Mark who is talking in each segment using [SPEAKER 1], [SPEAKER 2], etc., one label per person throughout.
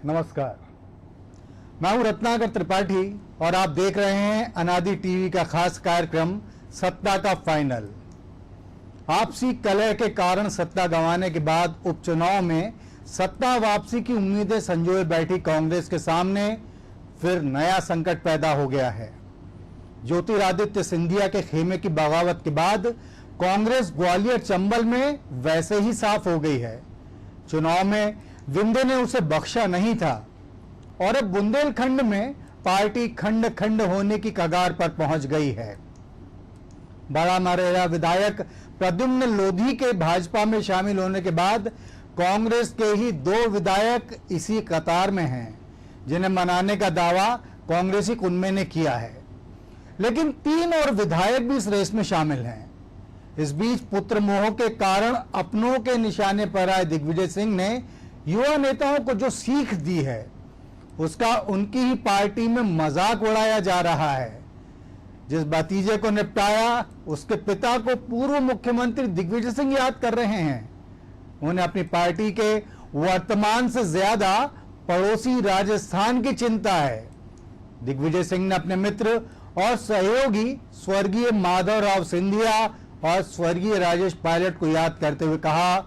[SPEAKER 1] नमस्कार, मैं हूं रत्नाकर त्रिपाठी और आप देख रहे हैं अनादि टीवी का खास कार्यक्रम सत्ता का फाइनल। आपसी कलह के कारण सत्ता गंवाने के बाद उपचुनाव में सत्ता वापसी की उम्मीदें संजोए बैठी कांग्रेस के सामने फिर नया संकट पैदा हो गया है। ज्योतिरादित्य सिंधिया के खेमे की बगावत के बाद कांग्रेस ग्वालियर चंबल में वैसे ही साफ हो गई है। चुनाव में विंध्य ने उसे बख्शा नहीं था और अब बुंदेलखंड में पार्टी खंड खंड होने की कगार पर पहुंच गई है। बड़ा मरेरा विधायक प्रद्युम्न लोधी के भाजपा में शामिल होने के बाद कांग्रेस के ही 2 विधायक इसी कतार में हैं, जिन्हें मनाने का दावा कांग्रेसी कुनबे ने किया है। लेकिन 3 और विधायक भी इस रेस में शामिल हैं। इस बीच पुत्र मोह के कारण अपनों के निशाने पर आए दिग्विजय सिंह ने युवा नेताओं को जो सीख दी है उसका उनकी ही पार्टी में मजाक उड़ाया जा रहा है। जिस भतीजे को निपटाया उसके पिता को पूर्व मुख्यमंत्री दिग्विजय सिंह याद कर रहे हैं। उन्हें अपनी पार्टी के वर्तमान से ज्यादा पड़ोसी राजस्थान की चिंता है। दिग्विजय सिंह ने अपने मित्र और सहयोगी स्वर्गीय माधवराव सिंधिया और स्वर्गीय राजेश पायलट को याद करते हुए कहा,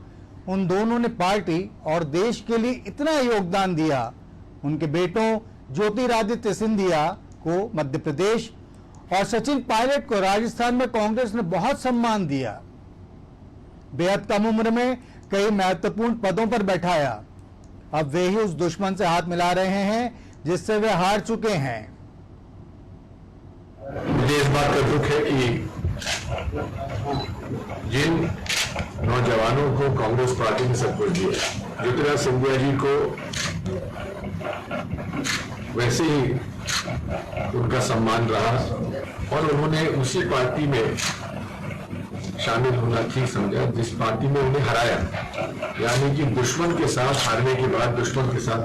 [SPEAKER 1] उन दोनों ने पार्टी और देश के लिए इतना योगदान दिया। उनके बेटों ज्योतिरादित्य सिंधिया को मध्य प्रदेश और सचिन पायलट को राजस्थान में कांग्रेस ने बहुत सम्मान दिया। बेहद कम उम्र में कई महत्वपूर्ण पदों पर बैठाया। अब वे ही उस दुश्मन से हाथ मिला रहे हैं जिससे वे हार चुके हैं।
[SPEAKER 2] मुझे इस बात का दुख है कि जिन नौजवानों को कांग्रेस पार्टी ने सब कुछ दिया, ज्योतिरादित्य सिंधिया जी को वैसे ही उनका सम्मान रहा और उन्होंने उसी पार्टी में शामिल होना ठीक समझा जिस पार्टी में उन्हें हराया। यानी कि दुश्मन के साथ हारने के बाद दुश्मन के साथ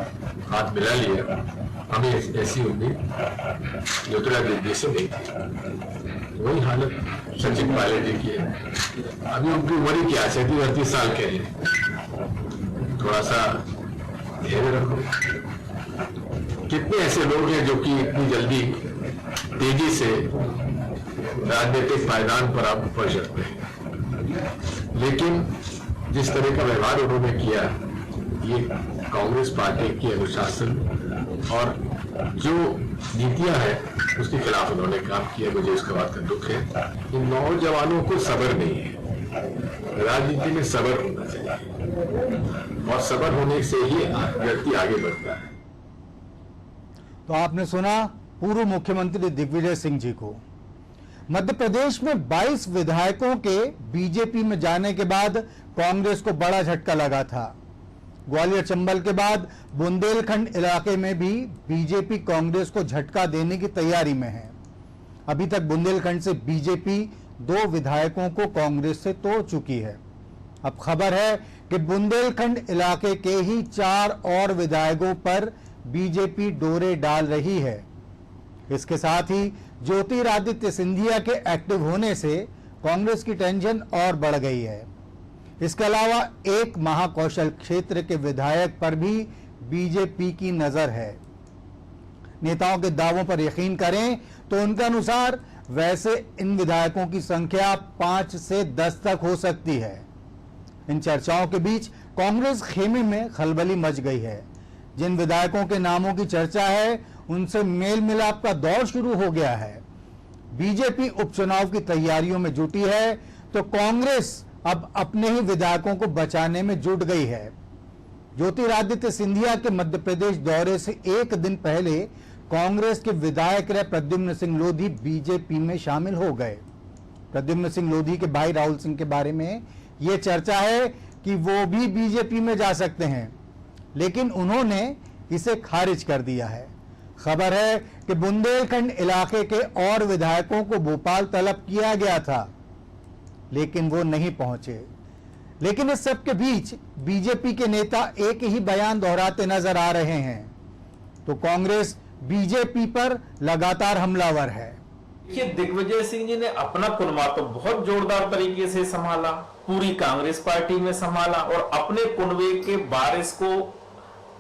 [SPEAKER 2] हाथ मिला लिया। हमें ऐसी उम्मीद ज्योतिरादित्य से नहीं थी। वही हालत सचिन पायलट जी की है। अभी उनकी उम्र क्या है, 37 साल के हैं। थोड़ा सा धैर्य रखो। कितने ऐसे लोग हैं जो कि इतनी जल्दी तेजी से राजनीतिक पायदान पर आप पहुंच सकते हैं, लेकिन जिस तरह का व्यवहार उन्होंने किया, ये कांग्रेस पार्टी की अनुशासन और जो नीतियां हैं उसके खिलाफ उन्होंने काम किया। मुझे इसका बात का दुख है। इन नौजवानों को सब्र नहीं है। राजनीति में सब्र होना चाहिए और सब्र होने से ही व्यक्ति आगे बढ़ता है।
[SPEAKER 1] तो आपने सुना पूर्व मुख्यमंत्री दिग्विजय सिंह जी को। मध्य प्रदेश में 22 विधायकों के बीजेपी में जाने के बाद कांग्रेस को बड़ा झटका लगा था। ग्वालियर चंबल के बाद बुंदेलखंड इलाके में भी बीजेपी कांग्रेस को झटका देने की तैयारी में है। अभी तक बुंदेलखंड से बीजेपी 2 विधायकों को कांग्रेस से तोड़ चुकी है। अब खबर है कि बुंदेलखंड इलाके के ही 4 और विधायकों पर बीजेपी डोरे डाल रही है। इसके साथ ही ज्योतिरादित्य सिंधिया के एक्टिव होने से कांग्रेस की टेंशन और बढ़ गई है। इसके अलावा एक महाकौशल क्षेत्र के विधायक पर भी बीजेपी की नजर है। नेताओं के दावों पर यकीन करें तो उनके अनुसार वैसे इन विधायकों की संख्या 5 से 10 तक हो सकती है। इन चर्चाओं के बीच कांग्रेस खेमे में खलबली मच गई है। जिन विधायकों के नामों की चर्चा है उनसे मेल मिलाप का दौर शुरू हो गया है। बीजेपी उपचुनाव की तैयारियों में जुटी है तो कांग्रेस अब अपने ही विधायकों को बचाने में जुट गई है। ज्योतिरादित्य सिंधिया के मध्य प्रदेश दौरे से एक दिन पहले कांग्रेस के विधायक रहे प्रद्युम्न सिंह लोधी बीजेपी में शामिल हो गए। प्रद्युम्न सिंह लोधी के भाई राहुल सिंह के बारे में यह चर्चा है कि वो भी बीजेपी में जा सकते हैं, लेकिन उन्होंने इसे खारिज कर दिया है। खबर है कि बुंदेलखंड इलाके के और विधायकों को भोपाल तलब किया गया था, लेकिन वो नहीं पहुंचे। लेकिन इस सब के बीच बीजेपी के नेता एक ही बयान दोहराते नजर आ रहे हैं, तो कांग्रेस बीजेपी पर लगातार हमलावर है।
[SPEAKER 3] देखिए, दिग्विजय सिंह जी ने अपना कुनबा तो बहुत जोरदार तरीके से संभाला, पूरी कांग्रेस पार्टी में संभाला और अपने कुनबे के वारिस को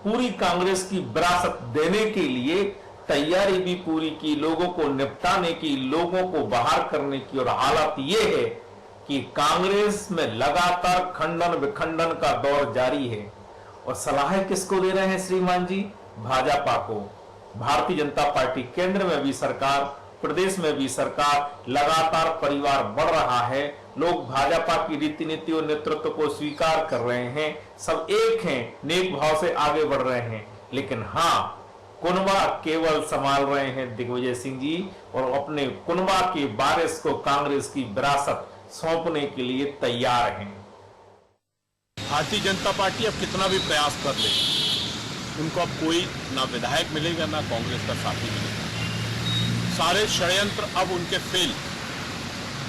[SPEAKER 3] पूरी कांग्रेस की विरासत देने के लिए तैयारी भी पूरी की, लोगों को निपटाने की, लोगों को बाहर करने की। और हालत यह है कि कांग्रेस में लगातार खंडन विखंडन का दौर जारी है। और सलाह किसको दे रहे हैं श्रीमान जी? भाजपा को। भारतीय जनता पार्टी केंद्र में भी सरकार, प्रदेश में भी सरकार, लगातार परिवार बढ़ रहा है। लोग भाजपा की रीति नीति और नेतृत्व को स्वीकार कर रहे हैं, सब एक हैं, नेक भाव से आगे बढ़ रहे हैं। लेकिन हाँ, कुनबा केवल संभाल रहे हैं दिग्विजय सिंह जी, और अपने कुनबा के वारिस को कांग्रेस की विरासत सौंपने के लिए तैयार हैं।
[SPEAKER 4] भारतीय जनता पार्टी अब कितना भी प्रयास कर ले, उनको अब कोई ना विधायक मिलेगा ना कांग्रेस का साथी मिलेगा। सारे षड्यंत्र अब उनके फेल।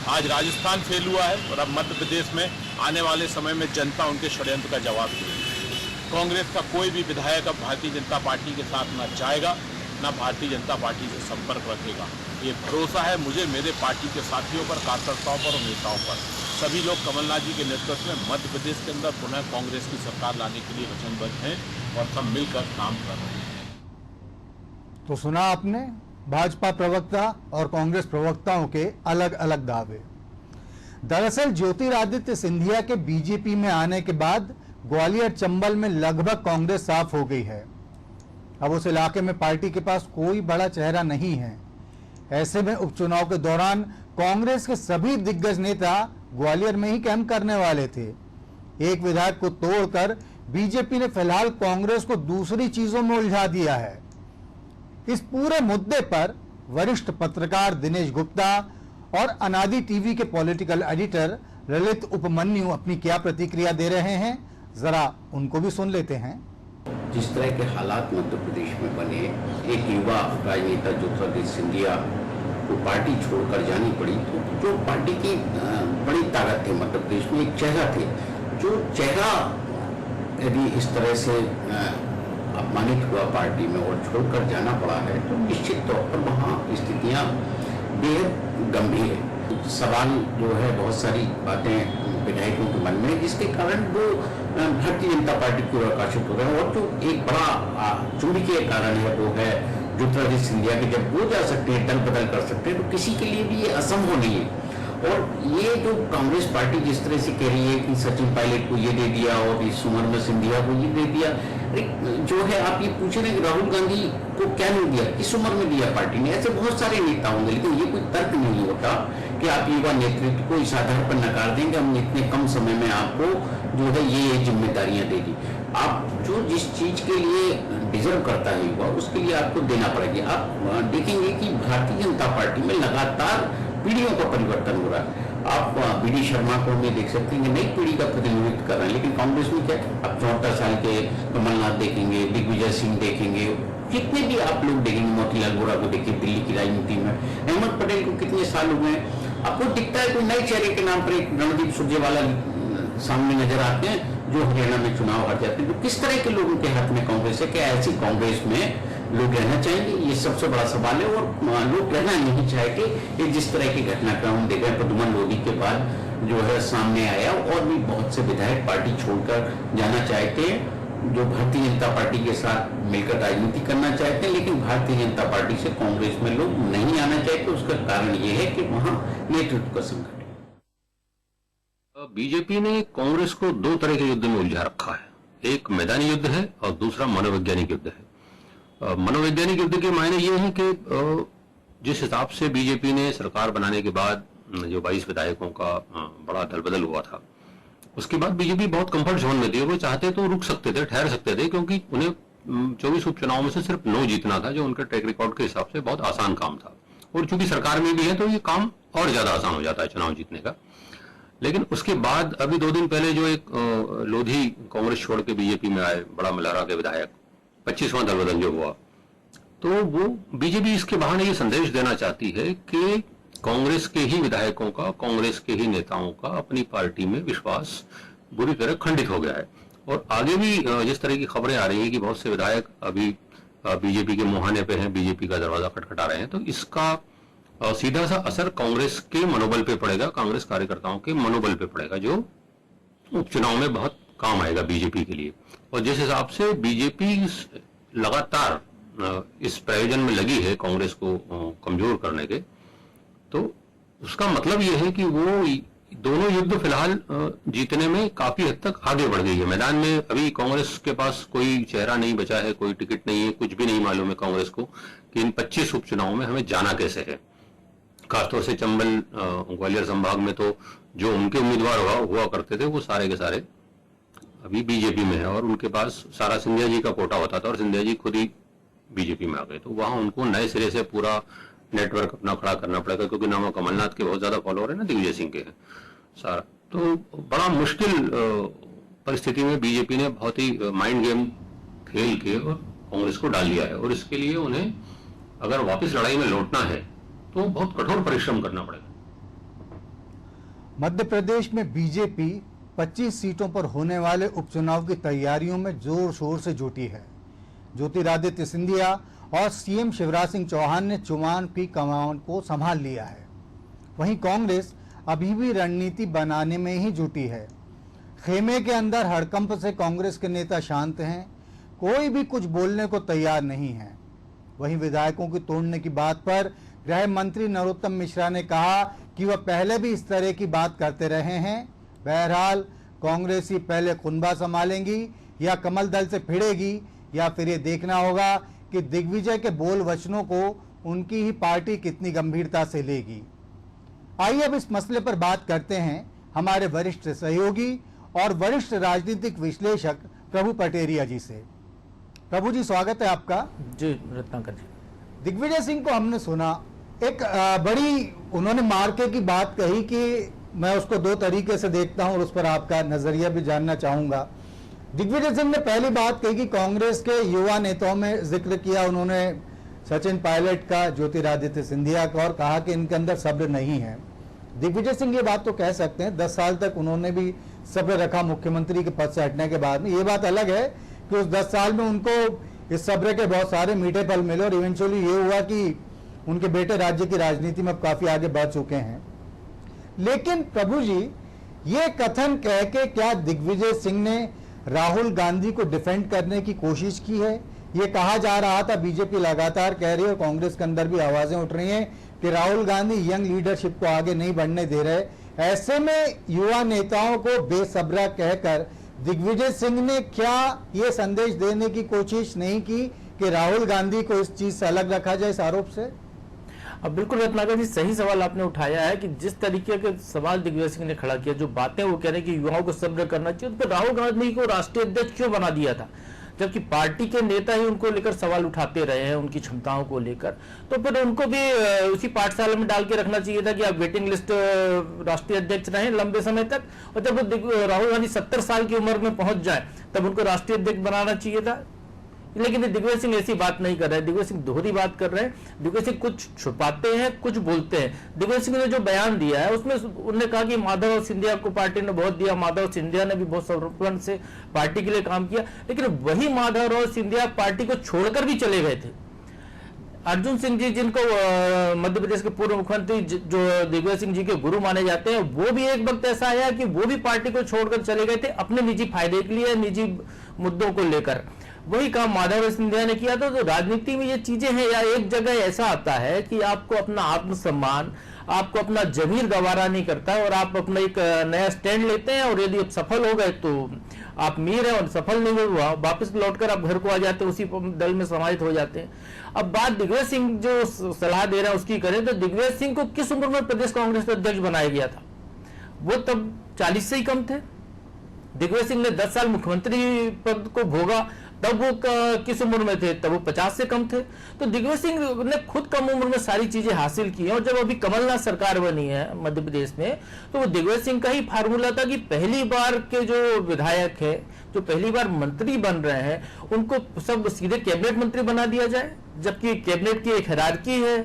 [SPEAKER 4] आज राजस्थान फेल हुआ है और अब मध्य प्रदेश में आने वाले समय में जनता उनके षड्यंत्र का जवाब देगी। कांग्रेस का कोई भी विधायक अब भारतीय जनता पार्टी के साथ ना जाएगा ना भारतीय जनता पार्टी से संपर्क रखेगा। ये भरोसा है मुझे, मेरे पार्टी के साथियों पर, कार्यकर्ताओं पर और नेताओं पर। सभी लोग कमलनाथ जी के नेतृत्व में मध्य प्रदेश के अंदर पुनः कांग्रेस की सरकार लाने के लिए वचनबद्ध हैं और सब मिलकर काम कर रहे हैं।
[SPEAKER 1] तो सुना आपने भाजपा प्रवक्ता और कांग्रेस प्रवक्ताओं के अलग अलग दावे। दरअसल ज्योतिरादित्य सिंधिया के बीजेपी में आने के बाद ग्वालियर चंबल में लगभग कांग्रेस साफ हो गई है। अब उस इलाके में पार्टी के पास कोई बड़ा चेहरा नहीं है। ऐसे में उपचुनाव के दौरान कांग्रेस के सभी दिग्गज नेता ग्वालियर में ही कैंप करने वाले थे। एक विधायक को तोड़कर बीजेपी ने फिलहाल कांग्रेस को दूसरी चीजों में उलझा दिया है। इस पूरे मुद्दे पर वरिष्ठ पत्रकार दिनेश गुप्ता और अनादि टीवी के पॉलिटिकल एडिटर ललित उपमन्यु अपनी क्या प्रतिक्रिया दे रहे हैं, जरा उनको भी सुन लेते हैं।
[SPEAKER 5] जिस तरह के हालात मध्य प्रदेश में बने, एक युवा राजनेता ज्योतिरादित्य सिंधिया को पार्टी छोड़कर जानी पड़ी, तो जो पार्टी की बड़ी ताकत थी मध्य प्रदेश में, एक चेहरा थे, जो चेहरा यदि इस तरह से अपमानित हुआ पार्टी में और छोड़कर जाना पड़ा है, तो निश्चित तौर पर वहाँ स्थितियाँ बेहद गंभीर है। सवाल जो है, बहुत सारी बातें विधायकों के मन में, जिसके कारण वो भारतीय जनता पार्टी की ओर आकर्षित हो रहे हैं। और जो एक बड़ा चुंबकीय कारण है वो है ज्योतिरादित्य सिंधिया के। जब वो जा सकते हैं, दल बदल कर सकते हैं, तो किसी के लिए भी ये असंभव नहीं है। और ये जो कांग्रेस पार्टी जिस तरह से कह रही है कि सचिन पायलट को ये दे दिया और इस उम्र में सिंधिया को ये दे दिया, जो है आप ये पूछ रहे हैं कि राहुल गांधी को क्या नहीं दिया, किस उम्र में दिया पार्टी ने। ऐसे बहुत सारे नेता होंगे, लेकिन ये कोई तर्क नहीं होता कि आप युवा नेतृत्व को इस आधार पर नकार देंगे, हम इतने कम समय में आपको जो है ये जिम्मेदारियां दे दी। आप जो जिस चीज के लिए डिजर्व करता है युवा, उसके लिए आपको देना पड़ेगा। आप देखेंगे कि भारतीय जनता पार्टी में लगातार पीढ़ियों का परिवर्तन हो रहा है। आप बी.डी. शर्मा को भी देख सकते हैं कि नई पीढ़ी का प्रतिनिधित्व कर रहे हैं, लेकिन कांग्रेस में क्या, आप 74 साल के कमलनाथ देखेंगे, दिग्विजय सिंह देखेंगे, कितने भी आप लोग देखेंगे, मोतीलाल वोरा को देखिए दिल्ली की राजनीति में, अहमद पटेल को कितने साल हुए हैं। आपको दिखता है कोई नए चेहरे के नाम पर एक रणदीप सुरजेवाला सामने नजर आते हैं जो हरियाणा में चुनाव हार जाते हैं। तो किस तरह के लोगों के हाथ में कांग्रेस है? क्या ऐसी कांग्रेस में लोग रहना चाहेंगे? ये सबसे बड़ा सवाल है। और लोग रहना नहीं चाहेंगे। ये जिस तरह की घटनाक्रम हम देख रहे हैं, प्रद्युमन लोधी के बाद जो है सामने आया, और भी बहुत से विधायक पार्टी छोड़कर जाना चाहते हैं, जो भारतीय जनता पार्टी के साथ मिलकर राजनीति करना चाहते हैं, लेकिन भारतीय जनता पार्टी से कांग्रेस में लोग नहीं आना चाहते। उसका कारण ये है कि वहां नेतृत्व का संकट है।
[SPEAKER 6] बीजेपी ने कांग्रेस को दो तरह के युद्ध में उलझा रखा है। एक मैदानी युद्ध है और दूसरा मनोवैज्ञानिक युद्ध है। मनोवैज्ञानिक युद्ध के मायने ये हैं कि जिस हिसाब से बीजेपी ने सरकार बनाने के बाद जो 22 विधायकों का बड़ा दलबदल हुआ था, उसके बाद बीजेपी बहुत कंफर्ट जोन में थी। वो चाहते तो रुक सकते थे, ठहर सकते थे, क्योंकि उन्हें 24 उपचुनाव में से सिर्फ 9 जीतना था, जो उनके ट्रैक रिकॉर्ड के हिसाब से बहुत आसान काम था। और चूंकि सरकार में भी है तो ये काम और ज्यादा आसान हो जाता है चुनाव जीतने का। लेकिन उसके बाद अभी 2 दिन पहले जो एक लोधी कांग्रेस छोड़ के बीजेपी में आए, बड़ा मल्हारा के विधायक, 25वां दलबदल जो हुआ, तो वो बीजेपी इसके बहाने ये संदेश देना चाहती है कि कांग्रेस के ही विधायकों का, कांग्रेस के ही नेताओं का अपनी पार्टी में विश्वास बुरी तरह खंडित हो गया है। और आगे भी जिस तरह की खबरें आ रही है कि बहुत से विधायक अभी बीजेपी के मुहाने पे हैं, बीजेपी का दरवाजा खटखटा रहे हैं, तो इसका सीधा सा असर कांग्रेस के मनोबल पे पड़ेगा, कांग्रेस कार्यकर्ताओं के मनोबल पे पड़ेगा, जो उपचुनाव में बहुत काम आएगा बीजेपी के लिए। और जिस हिसाब से बीजेपी लगातार इस प्रयोजन में लगी है कांग्रेस को कमजोर करने के, तो उसका मतलब यह है कि वो दोनों युद्ध फिलहाल जीतने में काफी हद तक आगे बढ़ गई है। मैदान में अभी कांग्रेस के पास कोई चेहरा नहीं बचा है, कोई टिकट नहीं है, कुछ भी नहीं मालूम है कांग्रेस को कि इन 25 उपचुनाव में हमें जाना कैसे है। खासतौर से चंबल ग्वालियर संभाग में तो जो उनके उम्मीदवार हुआ करते थे वो सारे के सारे अभी बीजेपी में है, और उनके पास सारा सिंधिया जी का कोटा होता था और सिंधिया जी खुद ही बीजेपी में आ गए। तो वहां उनको नए सिरे से पूरा नेटवर्क अपना खड़ा करना पड़ेगा, क्योंकि नाम कमलनाथ के बहुत ज्यादा फॉलोअर है ना, दिग्विजय सिंह के सारा। तो बड़ा मुश्किल परिस्थिति में बीजेपी ने बहुत ही माइंड गेम खेल के और कांग्रेस को डाल दिया है, और इसके लिए उन्हें अगर वापस लड़ाई में लौटना है तो बहुत कठोर परिश्रम करना पड़ेगा।
[SPEAKER 1] मध्य प्रदेश में बीजेपी 25 सीटों पर होने वाले उपचुनाव की तैयारियों में जोर शोर से जुटी है। ज्योतिरादित्य सिंधिया और सीएम शिवराज सिंह चौहान ने चुनाव की कमान को संभाल लिया है। वहीं कांग्रेस अभी भी रणनीति बनाने में ही जुटी है। खेमे के अंदर हड़कंप से कांग्रेस के नेता शांत हैं, कोई भी कुछ बोलने को तैयार नहीं है। वहीं विधायकों की तोड़ने की बात पर गृह मंत्री नरोत्तम मिश्रा ने कहा कि वह पहले भी इस तरह की बात करते रहे हैं। बहरहाल कांग्रेस ही पहले कुनबा संभालेंगी या कमल दल से भिड़ेगी, या फिर ये देखना होगा कि दिग्विजय के बोल वचनों को उनकी ही पार्टी कितनी गंभीरता से लेगी। आइए अब इस मसले पर बात करते हैं हमारे वरिष्ठ सहयोगी और वरिष्ठ राजनीतिक विश्लेषक प्रभु पटेरिया जी से। प्रभु जी, स्वागत है आपका।
[SPEAKER 7] जी रत्नाकर जी।
[SPEAKER 1] दिग्विजय सिंह को हमने सुना, एक बड़ी उन्होंने मार्के की बात कही कि मैं उसको दो तरीके से देखता हूं और उस पर आपका नजरिया भी जानना चाहूंगा। दिग्विजय सिंह ने पहली बात कही कि कांग्रेस के युवा नेताओं में जिक्र किया उन्होंने सचिन पायलट का, ज्योतिरादित्य सिंधिया का, और कहा कि इनके अंदर सब्र नहीं है। दिग्विजय सिंह ये बात तो कह सकते हैं, 10 साल तक उन्होंने भी सब्र रखा मुख्यमंत्री के पद से हटने के बाद में। ये बात अलग है कि उस 10 साल में उनको इस सब्र के बहुत सारे मीठे फल मिले और इवेंचुअली ये हुआ कि उनके बेटे राज्य की राजनीति में अब काफी आगे बढ़ चुके हैं। लेकिन प्रभु जी, ये कथन कह के क्या दिग्विजय सिंह ने राहुल गांधी को डिफेंड करने की कोशिश की है? ये कहा जा रहा था, बीजेपी लगातार कह रही है और कांग्रेस के अंदर भी आवाजें उठ रही हैं कि राहुल गांधी यंग लीडरशिप को आगे नहीं बढ़ने दे रहे। ऐसे में युवा नेताओं को बेसब्रा कहकर दिग्विजय सिंह ने क्या ये संदेश देने की कोशिश नहीं की कि राहुल गांधी को इस चीज से अलग रखा जाए, इस आरोप से?
[SPEAKER 7] अब बिल्कुल रत्नाकर जी, सही सवाल आपने उठाया है कि जिस तरीके के सवाल दिग्विजय सिंह ने खड़ा किया, जो बातें वो कह रहे हैं कि युवाओं को सब्र करना चाहिए, उस पर राहुल गांधी को राष्ट्रीय अध्यक्ष क्यों बना दिया था, जबकि पार्टी के नेता ही उनको लेकर सवाल उठाते रहे हैं, उनकी क्षमताओं को लेकर। तो फिर उनको भी उसी पाठशाला में डाल के रखना चाहिए था कि आप वेटिंग लिस्ट राष्ट्रीय अध्यक्ष रहें लंबे समय तक, और जब राहुल गांधी 70 साल की उम्र में पहुंच जाए तब उनको राष्ट्रीय अध्यक्ष बनाना चाहिए था। लेकिन दिग्विजय सिंह ऐसी बात नहीं कर रहे हैं। दिग्विजय सिंह दोहरी बात कर रहे हैं। दिग्विजय सिंह कुछ छुपाते हैं, कुछ बोलते हैं। दिग्विजय सिंह ने जो बयान दिया है उसमें उन्होंने कहा कि माधव और सिंधिया को पार्टी ने बहुत दिया, माधव और सिंधिया ने भी बहुत समर्पण से पार्टी के लिए काम किया, लेकिन वही माधव और सिंधिया पार्टी को छोड़कर भी चले गए थे। अर्जुन सिंह जी, जिनको मध्य प्रदेश के पूर्व मुख्यमंत्री जो दिग्विजय सिंह जी के गुरु माने जाते हैं, वो भी एक वक्त ऐसा आया कि वो भी पार्टी को छोड़कर चले गए थे अपने निजी फायदे के लिए, निजी मुद्दों को लेकर। वही काम माधव सिंधिया ने किया था। तो राजनीति में ये चीजें हैं, या एक जगह ऐसा आता है कि आपको अपना आत्मसम्मान, आपको अपना जमीर गवारा नहीं करता और आप अपना एक नया स्टैंड लेते हैं, और यदि आप सफल हो गए तो आप मीर हैं, और सफल नहीं हुआ वापस लौटकर आप घर को आ जाते हैं, उसी दल में समाहित हो जाते हैं। अब बात दिग्विजय सिंह जो सलाह दे रहे हैं उसकी करें तो दिग्विजय सिंह को किस उम्र में प्रदेश कांग्रेस का अध्यक्ष बनाया गया था? वो तब 40 से ही कम थे। दिग्विजय सिंह ने 10 साल मुख्यमंत्री पद को भोगा, तब वो किस उम्र में थे? तब वो 50 से कम थे। तो दिग्विजय सिंह ने खुद कम उम्र में सारी चीजें हासिल की हैं, और जब अभी कमलनाथ सरकार बनी है मध्य प्रदेश में, तो वो दिग्विजय सिंह का ही फार्मूला था कि पहली बार के जो विधायक है, जो पहली बार मंत्री बन रहे हैं, उनको सब सीधे कैबिनेट मंत्री बना दिया जाए, जबकि कैबिनेट की एक हायरार्की है।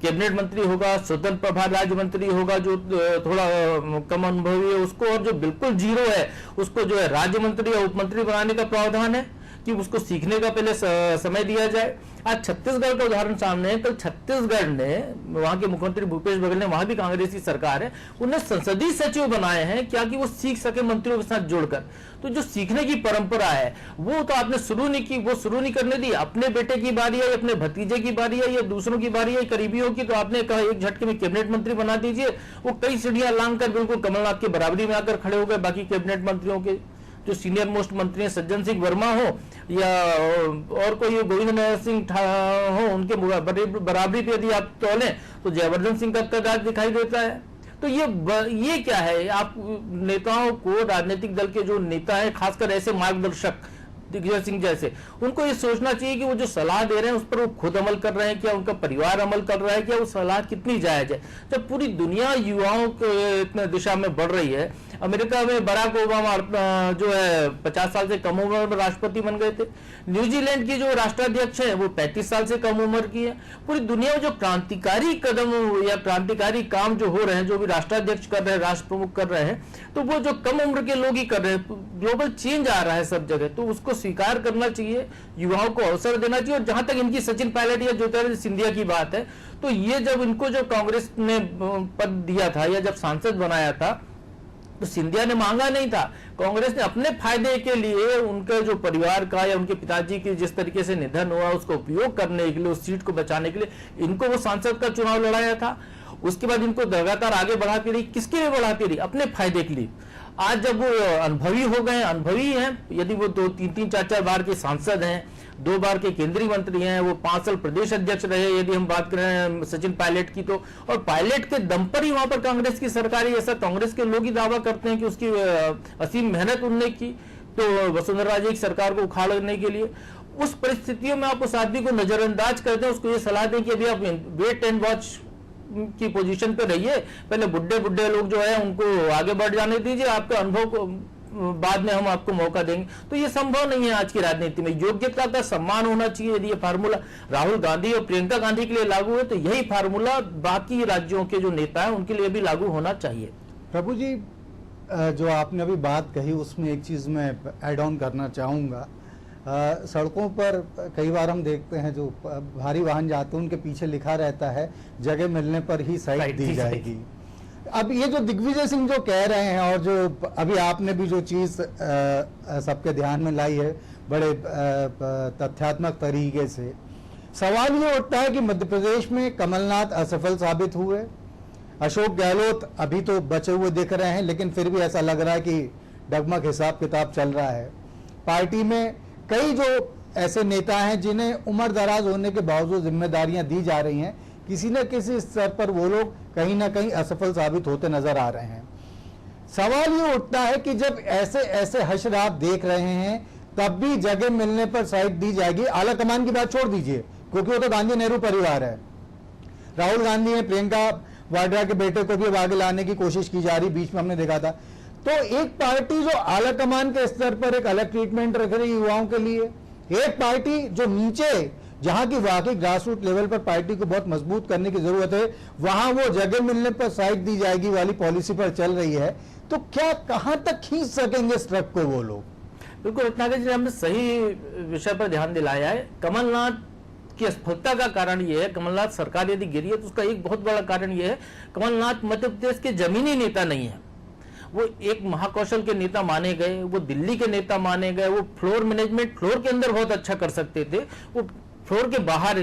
[SPEAKER 7] कैबिनेट मंत्री होगा, स्वतंत्र प्रभार राज्य मंत्री होगा जो थोड़ा कम अनुभवी है उसको, और जो बिल्कुल जीरो है उसको जो है राज्य मंत्री या उप मंत्री बनाने का प्रावधान है, कि उसको सीखने का पहले समय दिया जाए। आज छत्तीसगढ़ का उदाहरण सामने है। कल छत्तीसगढ़ ने, वहां के मुख्यमंत्री भूपेश बघेल ने, वहां भी कांग्रेस की सरकार है, उन्हें संसदीय सचिव बनाए हैं क्या कि वो सीख सके मंत्रियों के साथ जुड़कर। तो जो सीखने की परंपरा है वो तो आपने शुरू नहीं की, वो शुरू नहीं करने दी। अपने बेटे की बारी आई, अपने भतीजे की बारी आई या दूसरों की बारी आई, करीबियों की, तो आपने कहा एक झटके में कैबिनेट मंत्री बना दीजिए। वो कई सीढ़ियां लांग कर बिल्कुल कमलनाथ की बराबरी में आकर खड़े हो गए बाकी कैबिनेट मंत्रियों के। जो सीनियर मोस्ट मंत्री हैं, सज्जन सिंह वर्मा हो या और कोई गोविंद नारायण सिंह हो, उनके बराबरी पे यदि आप तोलें तो जयवर्धन सिंह का कदार दिखाई देता है। तो ये क्या है? आप नेताओं को, राजनीतिक दल के जो नेता हैं, खासकर ऐसे मार्गदर्शक दिग्विजय सिंह जैसे, उनको ये सोचना चाहिए कि वो जो सलाह दे रहे हैं उस पर वो खुद अमल कर रहे हैं क्या, उनका परिवार अमल कर रहा है क्या, वो सलाह कितनी जायज है। जब पूरी दुनिया युवाओं के दिशा में बढ़ रही है, अमेरिका में बराक ओबामा जो है 50 साल से कम उम्र में राष्ट्रपति बन गए थे। न्यूजीलैंड की जो राष्ट्राध्यक्ष है वो 35 साल से कम उम्र की है। पूरी दुनिया में जो क्रांतिकारी कदम या क्रांतिकारी काम जो हो रहे हैं, जो भी राष्ट्राध्यक्ष कर रहे हैं, राष्ट्र प्रमुख कर रहे हैं, तो वो जो कम उम्र के लोग ही कर रहे हैं। ग्लोबल चेंज आ रहा है सब जगह, तो उसको स्वीकार करना चाहिए, युवाओं को अवसर देना चाहिए। और जहां तक इनकी सचिन पायलट या ज्योतिरादित्य सिंधिया की बात है, तो ये जब इनको जो कांग्रेस ने पद दिया था या जब सांसद बनाया था, तो सिंधिया ने मांगा नहीं था। कांग्रेस ने अपने फायदे के लिए उनके जो परिवार का या उनके पिताजी की जिस तरीके से निधन हुआ उसको उपयोग करने के लिए, उस सीट को बचाने के लिए इनको वो सांसद का चुनाव लड़ाया था। उसके बाद इनको लगातार आगे बढ़ाती रही। किसके लिए बढ़ाती रही? अपने फायदे के लिए। आज जब वो अनुभवी हो गए, अनुभवी हैं, यदि वो 2-3, 4 बार के सांसद हैं, 2 बार के केंद्रीय मंत्री हैं, वो 5 साल प्रदेश अध्यक्ष रहे, यदि हम बात करें सचिन पायलट की, तो और पायलट के दम पर ही वहां पर कांग्रेस की सरकार है, ऐसा कांग्रेस के लोग ही दावा करते हैं कि उसकी असीम मेहनत उनने की तो वसुंधरा राजे की सरकार को उखाड़ने के लिए। उस परिस्थितियों में आप उस आदमी को नजरअंदाज करते हैं, उसको ये सलाह दें कि अभी आप वेट एंड वॉच की पोजीशन पे रहिए, पहले बुढ़े लोग जो है उनको आगे बढ़ जाने दीजिए, आपके अनुभव को बाद में हम आपको मौका देंगे। तो ये संभव नहीं है आज की राजनीति में। योग्यता का सम्मान होना चाहिए। यदि ये फार्मूला राहुल गांधी और प्रियंका गांधी के लिए लागू है, तो यही फार्मूला बाकी राज्यों के जो नेता हैं उनके लिए भी लागू होना चाहिए।
[SPEAKER 1] प्रभु जी, जो आपने अभी बात कही उसमें एक चीज मैं ऐड ऑन करना चाहूंगा। सड़कों पर कई बार हम देखते हैं जो भारी वाहन जाते हैं उनके पीछे लिखा रहता है जगह मिलने पर ही साइड दी जाएगी। अब ये जो दिग्विजय सिंह जो कह रहे हैं और जो अभी आपने भी जो चीज सबके ध्यान में लाई है बड़े तथ्यात्मक तरीके से, सवाल ये उठता है कि मध्य प्रदेश में कमलनाथ असफल साबित हुए, अशोक गहलोत अभी तो बचे हुए दिख रहे हैं, लेकिन फिर भी ऐसा लग रहा है कि डगमग हिसाब किताब चल रहा है। पार्टी में कई जो ऐसे नेता हैं जिन्हें उम्र दराज होने के बावजूद जिम्मेदारियां दी जा रही हैं, किसी न किसी स्तर पर वो लोग कहीं ना कहीं असफल साबित होते नजर आ रहे हैं। सवाल ये उठता है कि जब ऐसे ऐसे हश्र आप देख रहे हैं, तब भी जगह मिलने पर साइड दी जाएगी। आला कमान की बात छोड़ दीजिए, क्योंकि वो तो गांधी नेहरू परिवार है। राहुल गांधी है, प्रियंका वाड्रा के बेटे को भी अब आगे लाने की कोशिश की जा रही, बीच में हमने देखा था। तो एक पार्टी जो आला कमान के स्तर पर एक अलग ट्रीटमेंट रख रही युवाओं के लिए, एक पार्टी जो नीचे जहां की वाकई ग्रास रूट लेवल पर पार्टी को बहुत मजबूत करने की जरूरत है, वहां वो जगह मिलने पर साइड दी जाएगी वाली पॉलिसी पर चल रही है। तो क्या कहां तक खींच सकेंगे इस ट्रक को वो लोग?
[SPEAKER 7] बिल्कुल रत्नाकर जी, हमने सही विषय पर ध्यान दिलाया है। कमलनाथ की असफलता का कारण यह है, कमलनाथ सरकार यदि गिरी है तो उसका एक बहुत बड़ा कारण यह है, कमलनाथ मध्य प्रदेश के जमीनी नेता नहीं है। वो एक महाकौशल के नेता माने गए, वो दिल्ली के नेता माने गए, वो फ्लोर मैनेजमेंट फ्लोर के अंदर बहुत अच्छा कर सकते थे, वो फ्लोर के बाहर,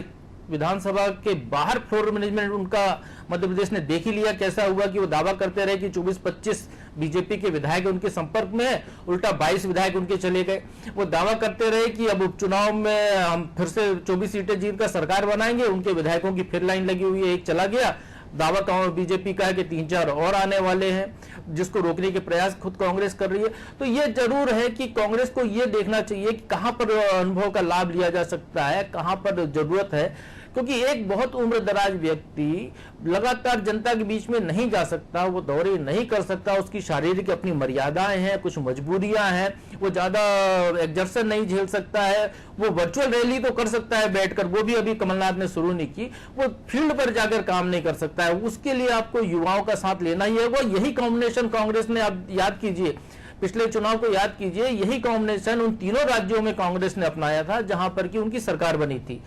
[SPEAKER 7] विधानसभा के बाहर फ्लोर मैनेजमेंट उनका मध्य प्रदेश ने देख ही लिया कैसा हुआ कि वो दावा करते रहे कि 24-25 बीजेपी के विधायक उनके संपर्क में है, उल्टा 22 विधायक उनके चले गए। वो दावा करते रहे कि अब उपचुनाव में हम फिर से 24 सीटें जीत कर सरकार बनाएंगे, उनके विधायकों की फिर लाइन लगी हुई है, एक चला गया। दावा बीजेपी का है कि 3-4 और आने वाले हैं, जिसको रोकने के प्रयास खुद कांग्रेस कर रही है। तो ये जरूर है कि कांग्रेस को ये देखना चाहिए कि कहां पर अनुभव का लाभ लिया जा सकता है, कहां पर जरूरत है, क्योंकि एक बहुत उम्र दराज व्यक्ति लगातार जनता के बीच में नहीं जा सकता, वो दौरे नहीं कर सकता, उसकी शारीरिक अपनी मर्यादाएं हैं, कुछ मजबूरियां हैं, वो ज्यादा एग्जर्शन नहीं झेल सकता है। वो वर्चुअल रैली तो कर सकता है बैठकर, वो भी अभी कमलनाथ ने शुरू नहीं की, वो फील्ड पर जाकर काम नहीं कर सकता है। उसके लिए आपको युवाओं का साथ लेना ही है। वो यही कॉम्बिनेशन कांग्रेस ने, आप याद कीजिए पिछले चुनाव को याद कीजिए, यही कॉम्बिनेशन उन तीनों राज्यों में कांग्रेस ने अपनाया था जहां पर कि उनकी सरकार बनी थी।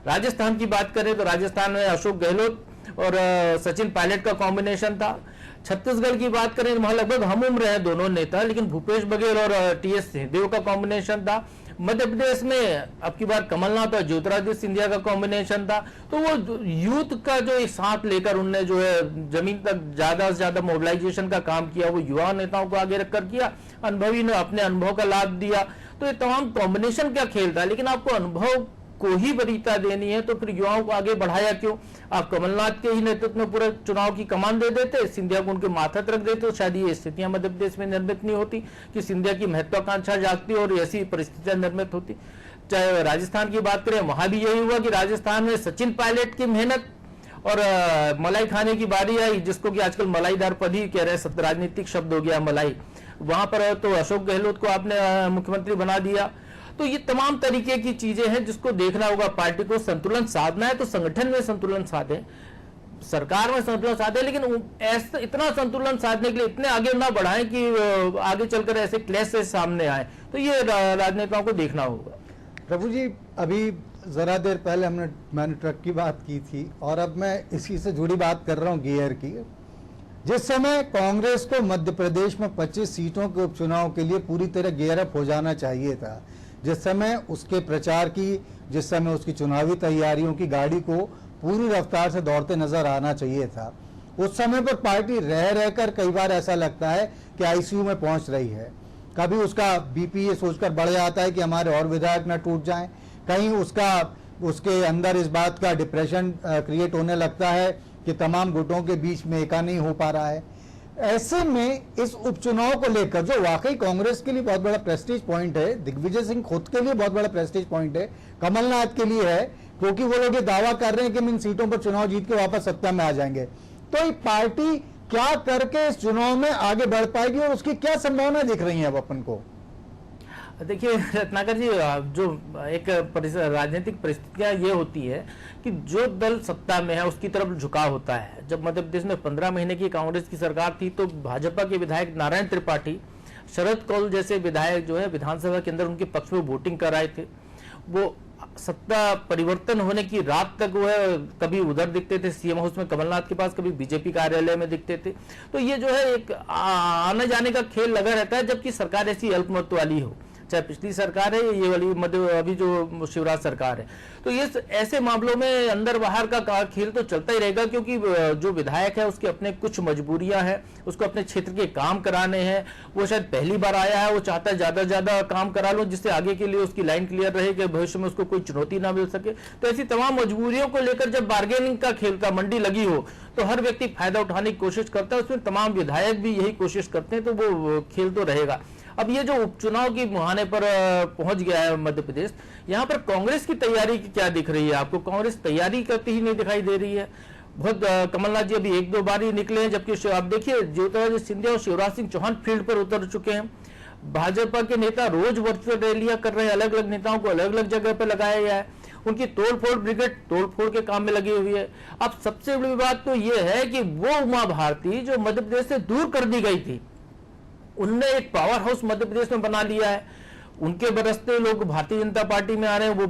[SPEAKER 7] राजस्थान की बात करें तो राजस्थान में अशोक गहलोत और सचिन पायलट का कॉम्बिनेशन था। छत्तीसगढ़ की बात करें तो वहां लगभग हम उम्र है दोनों नेता, लेकिन भूपेश बघेल और टीएस सिंहदेव का कॉम्बिनेशन था। मध्य प्रदेश में अब की बार कमलनाथ और ज्योतिरादित्य सिंधिया का कॉम्बिनेशन था। तो वो यूथ का जो एक साथ लेकर उनने जो है जमीन तक ज्यादा से ज्यादा मोबिलाइजेशन का काम किया, वो युवा नेताओं को आगे रखकर किया। अनुभवी ने अपने अनुभव का लाभ दिया। तो ये तमाम कॉम्बिनेशन का खेल था, लेकिन आपको अनुभव को ही वरीयता देनी है तो फिर युवाओं को आगे बढ़ाया क्यों? आप कमलनाथ के ही नेतृत्व में पूरे चुनाव की कमान दे देते, सिंधिया को उनके माथे रख देते, तो शायद ये स्थितियां मध्य प्रदेश में निर्मित नहीं होती कि सिंधिया की महत्वाकांक्षा जागती और ऐसी परिस्थितियां निर्मित होती। चाहे राजस्थान की बात करें, वहां भी यही हुआ कि राजस्थान में सचिन पायलट की मेहनत और मलाई खाने की बारी आई, जिसको कि आजकल मलाईदार पद ही कह रहे हैं, राजनीतिक शब्द हो गया मलाई। वहां पर तो अशोक गहलोत को आपने मुख्यमंत्री बना दिया। तो ये तमाम तरीके की चीजें हैं जिसको देखना होगा। पार्टी को संतुलन साधना है तो संगठन में संतुलन साधे, सरकार में संतुलन साधे, लेकिन ऐसा इतना संतुलन साधने के लिए इतने आगे ना बढ़ाएं कि आगे चलकर ऐसे क्लैश से सामने आए। तो ये राजनेताओं को देखना होगा।
[SPEAKER 1] प्रभु जी, अभी जरा देर पहले मैंने ट्रक की बात की थी और अब मैं इसी से जुड़ी बात कर रहा हूं गियर की। जिस समय कांग्रेस को मध्य प्रदेश में 25 सीटों के उपचुनाव के लिए पूरी तरह गियर अप हो जाना चाहिए था, जिस समय उसके प्रचार की, जिस समय उसकी चुनावी तैयारियों की गाड़ी को पूरी रफ्तार से दौड़ते नजर आना चाहिए था, उस समय पर पार्टी रह रहकर कई बार ऐसा लगता है कि आईसीयू में पहुंच रही है। कभी उसका बीपी ये सोचकर बढ़ जाता है कि हमारे और विधायक न टूट जाएं, कहीं उसके अंदर इस बात का डिप्रेशन क्रिएट होने लगता है कि तमाम गुटों के बीच में एका नहीं हो पा रहा है। ऐसे में इस उपचुनाव को लेकर, जो वाकई कांग्रेस के लिए बहुत बड़ा प्रेस्टीज पॉइंट है, दिग्विजय सिंह खुद के लिए बहुत बड़ा प्रेस्टीज पॉइंट है, कमलनाथ के लिए है, क्योंकि वो लोग ये दावा कर रहे हैं कि हम इन सीटों पर चुनाव जीत के वापस सत्ता में आ जाएंगे। तो ये पार्टी क्या करके इस चुनाव में आगे बढ़ पाएगी और उसकी क्या संभावना दिख रही है अब अपन को?
[SPEAKER 7] देखिए रत्नाकर जी, जो एक राजनीतिक परिस्थितियां ये होती है कि जो दल सत्ता में है उसकी तरफ झुकाव होता है। जब मध्य प्रदेश में 15 महीने की कांग्रेस की सरकार थी तो भाजपा के विधायक नारायण त्रिपाठी, शरद कौल जैसे विधायक जो है विधानसभा के अंदर उनके पक्ष में वोटिंग कर आए थे। वो सत्ता परिवर्तन होने की रात तक वो है कभी उधर दिखते थे सीएम हाउस में कमलनाथ के पास, कभी बीजेपी कार्यालय में दिखते थे। तो ये जो है एक आने जाने का खेल लगा रहता है, जबकि सरकार ऐसी अल्पमत वाली हो, चाहे पिछली सरकार है ये वाली अभी जो शिवराज सरकार है। तो ये ऐसे मामलों में अंदर बाहर का खेल तो चलता ही रहेगा, क्योंकि जो विधायक है उसके अपने कुछ मजबूरियां हैं, उसको अपने क्षेत्र के काम कराने हैं। वो शायद पहली बार आया है, वो चाहता है ज्यादा से ज्यादा काम करा लो जिससे आगे के लिए उसकी लाइन क्लियर रहे कि भविष्य में उसको कोई चुनौती ना मिल सके। तो ऐसी तमाम मजबूरियों को लेकर जब बार्गेनिंग का खेल का मंडी लगी हो तो हर व्यक्ति फायदा उठाने की कोशिश करता है, उसमें तमाम विधायक भी यही कोशिश करते हैं। तो वो खेल तो रहेगा। अब ये जो उपचुनाव की मुहाने पर पहुंच गया है मध्य प्रदेश, यहाँ पर कांग्रेस की तैयारी क्या दिख रही है आपको? कांग्रेस तैयारी करती ही नहीं दिखाई दे रही है। बहुत कमलनाथ जी अभी 1-2 बार ही निकले हैं, जबकि आप देखिए ज्योतिरादित्य सिंधिया और शिवराज सिंह चौहान फील्ड पर उतर चुके हैं। भाजपा के नेता रोज वर्चुअल रैलियां कर रहे हैं, अलग अलग नेताओं को अलग अलग जगह पर लगाया गया है। उनकी तोड़फोड़ ब्रिगेड तोड़फोड़ के काम में लगी हुई है। अब सबसे बड़ी बात तो यह है कि वो उमा भारती जो मध्य प्रदेश से दूर कर दी गई थी, उनने एक पावर हाउस मध्य प्रदेश में बना लिया है। उनके बरसते लोग भारतीय जनता पार्टी में आ रहे हैं, वो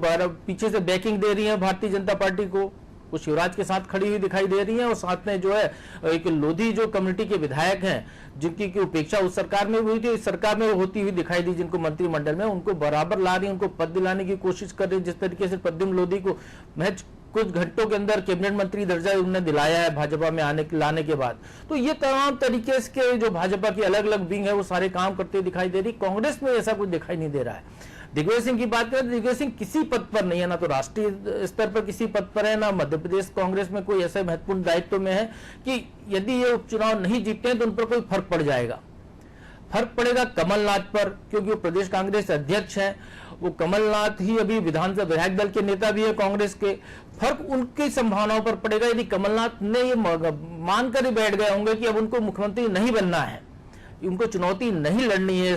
[SPEAKER 7] पीछे से बैकिंग दे रही है भारतीय जनता पार्टी को, वो शिवराज के साथ खड़ी हुई दिखाई दे रही है। और साथ में जो है एक लोधी जो कम्युनिटी के विधायक हैं जिनकी की उपेक्षा उस सरकार में हुई थी, इस सरकार में होती हुई दिखाई दी, जिनको मंत्रिमंडल में उनको बराबर ला रही है, उनको पद दिलाने की कोशिश कर रही है। जिस तरीके से प्रद्युम्न लोधी को महज कुछ घंटों के अंदर कैबिनेट मंत्री दर्जा उन्होंने दिलाया है भाजपा में लाने के बाद। तो ये तमाम तरीके के जो भाजपा की अलग अलग विंग है वो सारे काम करते दिखाई दे रही। कांग्रेस में ऐसा कुछ दिखाई नहीं दे रहा है। दिग्विजय सिंह की बात करें तो दिग्विजय सिंह किसी पद पर नहीं है, ना तो राष्ट्रीय स्तर पर किसी पद पर है, ना मध्य प्रदेश कांग्रेस में कोई ऐसे महत्वपूर्ण दायित्व में है कि यदि ये उपचुनाव नहीं जीतते हैं तो उन पर कोई फर्क पड़ जाएगा। फर्क पड़ेगा कमलनाथ पर, क्योंकि वो प्रदेश कांग्रेस अध्यक्ष हैं। वो कमलनाथ ही अभी विधानसभा विधायक दल के नेता भी है कांग्रेस के। फर्क उनकी संभावनाओं पर पड़ेगा यदि कमलनाथ ने ये मानकर ही बैठ गए होंगे कि अब उनको मुख्यमंत्री नहीं बनना है, उनको चुनौती नहीं लड़नी है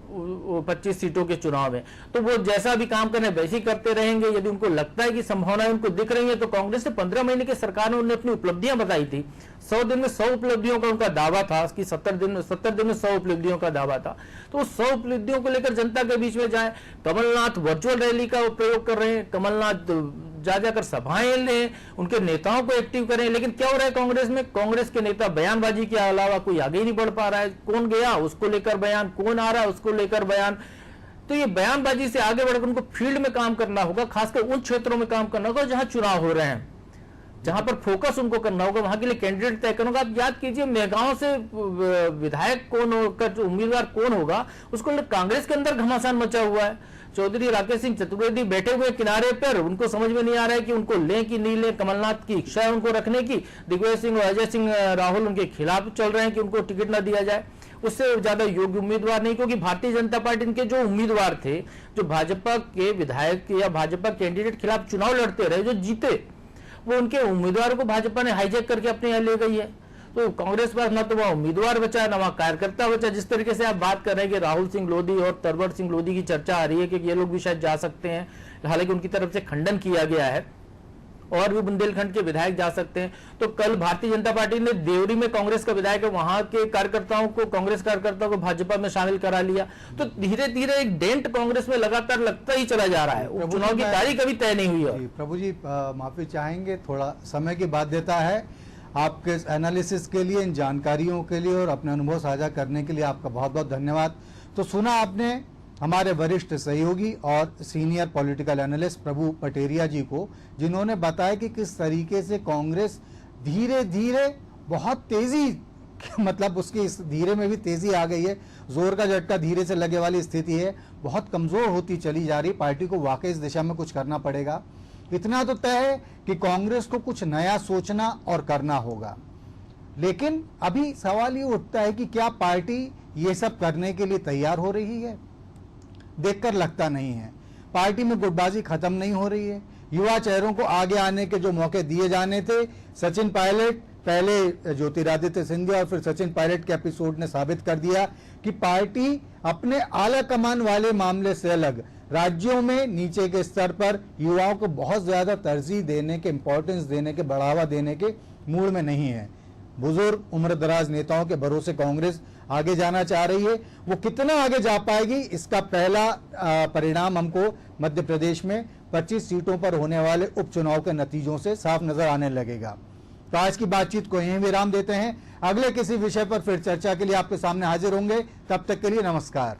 [SPEAKER 7] 25 सीटों के चुनाव में, तो वो जैसा भी काम करने वैसे ही करते रहेंगे। यदि उनको लगता है कि संभावनाएं उनको दिख रही है, तो कांग्रेस ने 15 महीने की सरकार में उन्होंने अपनी उपलब्धियां बताई थी। 100 दिन में 100 उपलब्धियों का उनका दावा था कि 70 दिन में 100 उपलब्धियों का दावा था। तो 100 उपलब्धियों को लेकर जनता के बीच में जाए। कमलनाथ वर्चुअल रैली का प्रयोग कर रहे हैं, कमलनाथ जा जाकर सभाएं लें, उनके नेताओं को एक्टिव करें, लेकिन क्या हो रहा है कांग्रेस में? कांग्रेस के नेता बयानबाजी के अलावा कोई आगे ही नहीं बढ़ पा रहा है। कौन गया उसको लेकर बयान, कौन आ रहा है उसको लेकर बयान। तो ये बयानबाजी से आगे बढ़कर उनको फील्ड में काम करना होगा, खासकर उन क्षेत्रों में काम करना होगा जहां चुनाव हो रहे हैं, जहां पर फोकस उनको करना होगा, वहां के लिए कैंडिडेट तय करना होगा। आप याद कीजिए, मेगांव से विधायक कौन होगा, उम्मीदवार कौन होगा, उसको कांग्रेस के अंदर घमासान मचा हुआ है। चौधरी राकेश सिंह चतुर्वेदी बैठे हुए किनारे पर, उनको समझ में नहीं आ रहा है कि उनको लें कि नहीं लें। कमलनाथ की इच्छा है उनको रखने की, दिग्विजय सिंह और अजय सिंह राहुल उनके खिलाफ चल रहे हैं कि उनको टिकट ना दिया जाए। उससे ज्यादा योग्य उम्मीदवार नहीं, क्योंकि भारतीय जनता पार्टी के जो उम्मीदवार थे, जो भाजपा के विधायक या भाजपा कैंडिडेट खिलाफ चुनाव लड़ते रहे, जो जीते, वो उनके उम्मीदवारों को भाजपा ने हाईजैक करके अपने यहाँ ले गई है। तो कांग्रेस पास ना तो वहां उम्मीदवार बचा, ना वहां कार्यकर्ता बचा। जिस तरीके से आप बात कर रहे हैं कि राहुल सिंह लोधी और तरवर सिंह लोधी की चर्चा आ रही है कि ये लोग भी शायद जा सकते हैं, हालांकि उनकी तरफ से खंडन किया गया है, और भी बुंदेलखंड के विधायक जा सकते हैं। तो कल भारतीय जनता पार्टी ने देवरी में कांग्रेस का विधायक है, वहां के कार्यकर्ताओं को, कांग्रेस कार्यकर्ताओं को भाजपा में शामिल करा लिया। तो धीरे धीरे एक डेंट कांग्रेस में लगातार लगता ही चला जा रहा है। चुनाव की तारीख अभी तय नहीं हुई है।
[SPEAKER 1] प्रभु जी माफी चाहेंगे, थोड़ा समय की बाध्यता है। आपके एनालिसिस के लिए, इन जानकारियों के लिए और अपने अनुभव साझा करने के लिए आपका बहुत बहुत धन्यवाद। तो सुना आपने हमारे वरिष्ठ सहयोगी और सीनियर पॉलिटिकल एनालिस्ट प्रभु पटेरिया जी को, जिन्होंने बताया कि किस तरीके से कांग्रेस धीरे धीरे बहुत तेजी मतलब उसकी इस धीरे में भी तेजी आ गई है, जोर का झटका धीरे से लगे वाली स्थिति है, बहुत कमजोर होती चली जा रही। पार्टी को वाकई इस दिशा में कुछ करना पड़ेगा। इतना तो तय है कि कांग्रेस को कुछ नया सोचना और करना होगा। लेकिन अभी सवाल ये उठता है कि क्या पार्टी ये सब करने के लिए तैयार हो रही है? देखकर लगता नहीं है। पार्टी में गुटबाजी खत्म नहीं हो रही है। युवा चेहरों को आगे आने के जो मौके दिए जाने थे, सचिन पायलट, पहले ज्योतिरादित्य सिंधिया और फिर सचिन पायलट के एपिसोड ने साबित कर दिया कि पार्टी अपने आला कमान वाले मामले से अलग राज्यों में नीचे के स्तर पर युवाओं को बहुत ज्यादा तरजीह देने के, इंपॉर्टेंस देने के, बढ़ावा देने के मूड में नहीं है। बुजुर्ग उम्रदराज नेताओं के भरोसे कांग्रेस आगे जाना चाह रही है। वो कितना आगे जा पाएगी, इसका पहला परिणाम हमको मध्य प्रदेश में 25 सीटों पर होने वाले उपचुनाव के नतीजों से साफ नजर आने लगेगा। तो आज की बातचीत को यहीं विराम देते हैं। अगले किसी विषय पर फिर चर्चा के लिए आपके सामने हाजिर होंगे। तब तक के लिए नमस्कार।